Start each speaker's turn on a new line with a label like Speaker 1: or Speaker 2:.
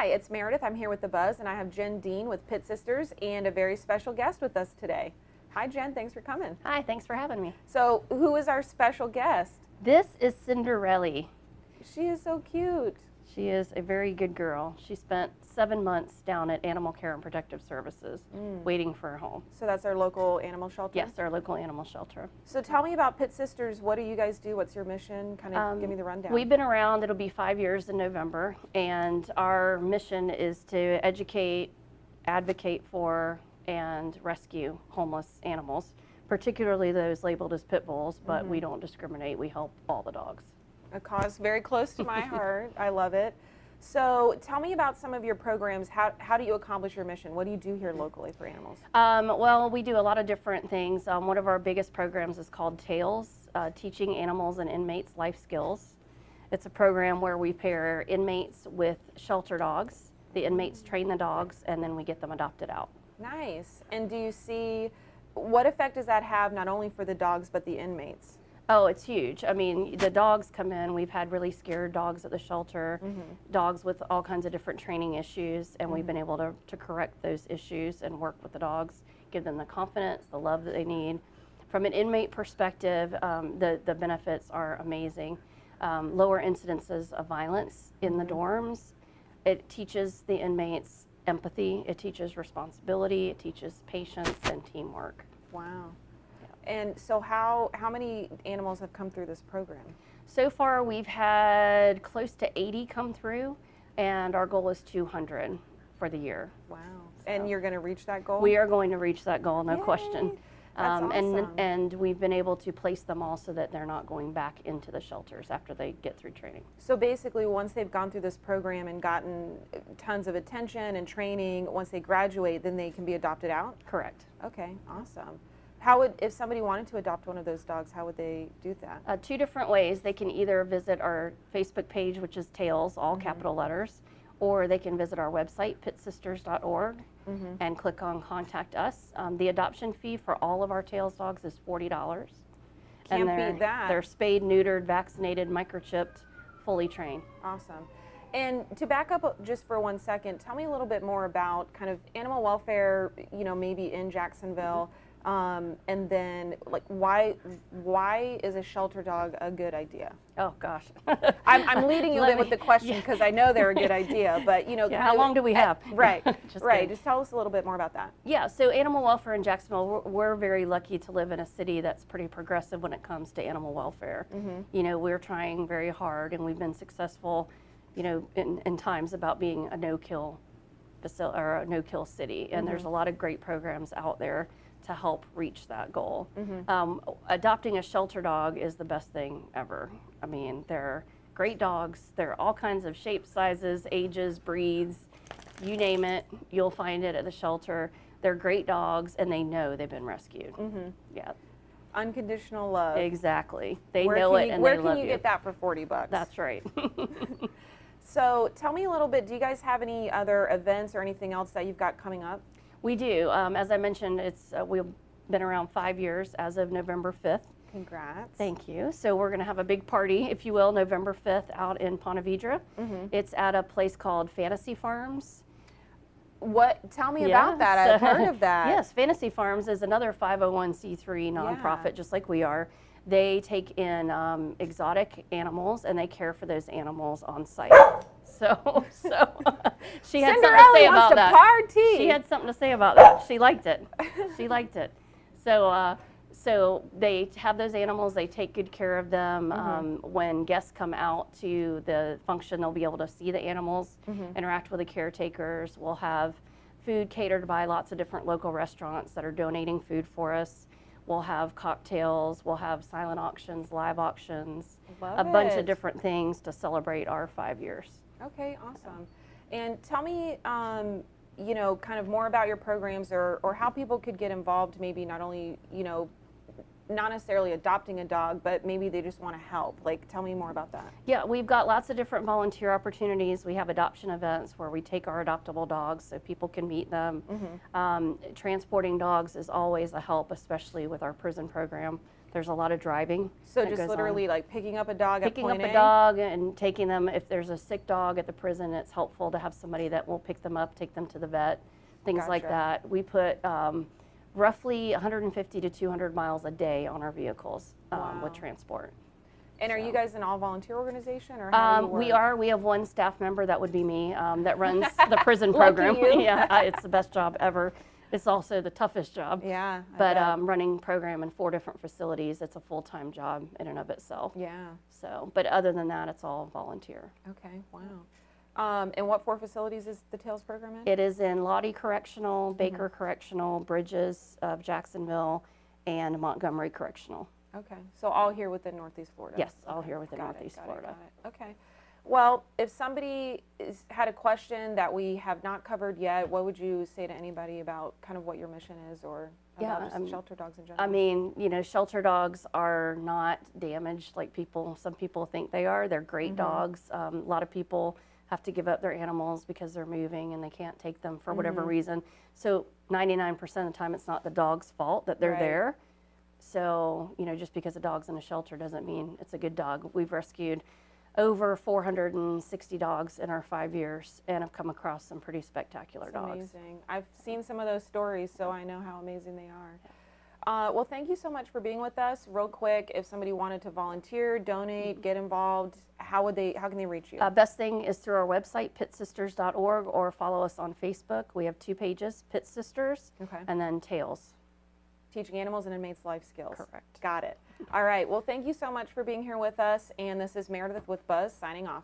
Speaker 1: Hi, it's Meredith. I'm here with The Buzz, and I have Jen Deane with Pit Sisters and a very special guest with us today. Hi, Jen. Thanks for coming.
Speaker 2: Hi, thanks for having me.
Speaker 1: So, who is our special guest?
Speaker 2: This is Cinderella.
Speaker 1: She is so cute.
Speaker 2: She is a very good girl. She spent 7 months down at Animal Care and Protective Services waiting for a home.
Speaker 1: So that's our local animal shelter?
Speaker 2: Yes, our local animal shelter.
Speaker 1: So tell me about Pit Sisters. What do you guys do? What's your mission? Kind of give me the rundown.
Speaker 2: We've been around, it'll be 5 years in November, and our mission is to educate, advocate for, and rescue homeless animals, particularly those labeled as pit bulls, but we don't discriminate. We help all the dogs.
Speaker 1: A cause very close to my heart. I love it. So tell me about some of your programs. How do you accomplish your mission? What do you do here locally for animals?
Speaker 2: Well, we do a lot of different things. One of our biggest programs is called TAILS, Teaching Animals and Inmates Life Skills. It's a program where we pair inmates with shelter dogs. The inmates train the dogs, and then we get them adopted out.
Speaker 1: Nice. And do you see, what effect does that have not only for the dogs but the inmates?
Speaker 2: Oh, it's huge. I mean, the dogs come in. We've had really scared dogs at the shelter, dogs with all kinds of different training issues, and we've been able to correct those issues and work with the dogs, give them the confidence, the love that they need. From an inmate perspective, the benefits are amazing. Lower incidences of violence in the dorms. It teaches the inmates empathy, it teaches responsibility, it teaches patience and teamwork.
Speaker 1: Wow. And so how many animals have come through this program?
Speaker 2: So far we've had close to 80 come through, and our goal is 200 for the year.
Speaker 1: Wow.
Speaker 2: So
Speaker 1: And you're going to reach that goal?
Speaker 2: we are going to reach that goal, no
Speaker 1: Yay.
Speaker 2: question.
Speaker 1: That's awesome.
Speaker 2: And we've been able to place them all so that they're not going back into the shelters after they get through training.
Speaker 1: So basically, once they've gone through this program and gotten tons of attention and training, once they graduate, then they can be adopted out?
Speaker 2: Correct.
Speaker 1: Okay, awesome. How would, if somebody wanted to adopt one of those dogs, how would they do that?
Speaker 2: Two different ways. They can either visit our Facebook page, which is TAILS, all capital letters, or they can visit our website, pitsisters.org, and click on Contact Us. The adoption fee for all of our TAILS dogs is $40.
Speaker 1: Can't
Speaker 2: and
Speaker 1: beat that.
Speaker 2: They're spayed, neutered, vaccinated, microchipped, fully trained.
Speaker 1: Awesome. And to back up just for 1 second, tell me a little bit more about kind of animal welfare, you know, maybe in Jacksonville. And then, like, why is a shelter dog a good idea?
Speaker 2: Oh gosh.
Speaker 1: I'm leading you a bit with the question because I know they're a good idea, but you know,
Speaker 2: Yeah, how long do we have?
Speaker 1: Right,
Speaker 2: Just
Speaker 1: right.
Speaker 2: kidding.
Speaker 1: Just tell us a little bit more about that.
Speaker 2: Yeah, so animal welfare in Jacksonville, we're very lucky to live in a city that's pretty progressive when it comes to animal welfare. You know, we're trying very hard, and we've been successful, you know, in times about being a no-kill facility or a no-kill city, and there's a lot of great programs out there to help reach that goal. Adopting a shelter dog is the best thing ever. I mean, they're great dogs. They're all kinds of shapes, sizes, ages, breeds, you name it, you'll find it at the shelter. They're great dogs, and they know they've been rescued. Yeah,
Speaker 1: Unconditional love.
Speaker 2: exactly. They
Speaker 1: Where
Speaker 2: know
Speaker 1: can
Speaker 2: it,
Speaker 1: you,
Speaker 2: and
Speaker 1: where
Speaker 2: they love
Speaker 1: can you get that for $40?
Speaker 2: That's right.
Speaker 1: So tell me a little bit. Do you guys have any other events or anything else that you've got coming up?
Speaker 2: We do. As I mentioned, we've been around 5 years as of November 5th.
Speaker 1: Congrats.
Speaker 2: Thank you. So we're going to have a big party, if you will, November 5th out in Ponte Vedra. It's at a place called Fantasy Farms.
Speaker 1: Tell me about that. I've heard of that.
Speaker 2: Yes, Fantasy Farms is another 501c3 nonprofit, just like we are. They take in exotic animals, and they care for those animals on site. So she had something to say about that.
Speaker 1: Party.
Speaker 2: She had something to say about that. She liked it. She liked it. So they have those animals. They take good care of them. When guests come out to the function, they'll be able to see the animals, interact with the caretakers. We'll have food catered by lots of different local restaurants that are donating food for us. We'll have cocktails. We'll have silent auctions, live auctions, a bunch of different things to celebrate our 5 years.
Speaker 1: Okay, awesome. And tell me, you know, kind of more about your programs or how people could get involved, maybe not only, you know, not necessarily adopting a dog, but maybe they just want to help. Like, tell me more about that.
Speaker 2: Yeah, we've got lots of different volunteer opportunities. We have adoption events where we take our adoptable dogs so people can meet them. Transporting dogs is always a help, especially with our prison program. There's a lot of driving.
Speaker 1: So
Speaker 2: that
Speaker 1: just
Speaker 2: goes
Speaker 1: literally
Speaker 2: on.
Speaker 1: like picking up a dog
Speaker 2: Picking
Speaker 1: at
Speaker 2: up
Speaker 1: point
Speaker 2: a
Speaker 1: A?
Speaker 2: dog and taking them. If there's a sick dog at the prison, it's helpful to have somebody that will pick them up, take them to the vet, things like
Speaker 1: Gotcha.
Speaker 2: that. We put roughly 150 to 200 miles a day on our vehicles
Speaker 1: Wow.
Speaker 2: with transport.
Speaker 1: And are
Speaker 2: So.
Speaker 1: you guys an all-volunteer organization, or how do you work?
Speaker 2: We are. We have one staff member, that would be me, that runs the prison
Speaker 1: Lucky
Speaker 2: program.
Speaker 1: you.
Speaker 2: Yeah, it's the best job ever. It's also the toughest job.
Speaker 1: Yeah, I
Speaker 2: But
Speaker 1: bet.
Speaker 2: running program in 4 different facilities, it's a full-time job in and of itself.
Speaker 1: Yeah.
Speaker 2: So, but other than that, it's all volunteer.
Speaker 1: Okay. Wow. And what 4 facilities is the TAILS program in?
Speaker 2: It is in Lottie Correctional, Baker
Speaker 1: Mm-hmm.
Speaker 2: Correctional, Bridges of Jacksonville, and Montgomery Correctional.
Speaker 1: Okay. So all here within Northeast Florida?
Speaker 2: Yes, all here within
Speaker 1: Got it,
Speaker 2: Northeast
Speaker 1: got it,
Speaker 2: Florida.
Speaker 1: got it. Okay. Well, if somebody had a question that we have not covered yet, what would you say to anybody about kind of what your mission is, or about just shelter dogs in general?
Speaker 2: I mean, you know, shelter dogs are not damaged like some people think they are. They're great dogs. A lot of people have to give up their animals because they're moving and they can't take them for whatever reason. So 99% of the time, it's not the dog's fault that they're
Speaker 1: Right.
Speaker 2: there. So, you know, just because a dog's in a shelter doesn't mean it's a good dog. We've rescued over 460 dogs in our 5 years and have come across some pretty spectacular
Speaker 1: It's
Speaker 2: dogs.
Speaker 1: amazing. I've seen some of those stories, so I know how amazing they are. Well, thank you so much for being with us. Real quick, if somebody wanted to volunteer, donate, get involved, how can they reach you?
Speaker 2: Best thing is through our website, pitsisters.org, or follow us on Facebook. We have 2 pages, Pit Sisters
Speaker 1: Okay.
Speaker 2: and then TAILS.
Speaker 1: Teaching animals and inmates life skills.
Speaker 2: Correct.
Speaker 1: Got it. All right. Well, thank you so much for being here with us. And this is Meredith with Buzz signing off.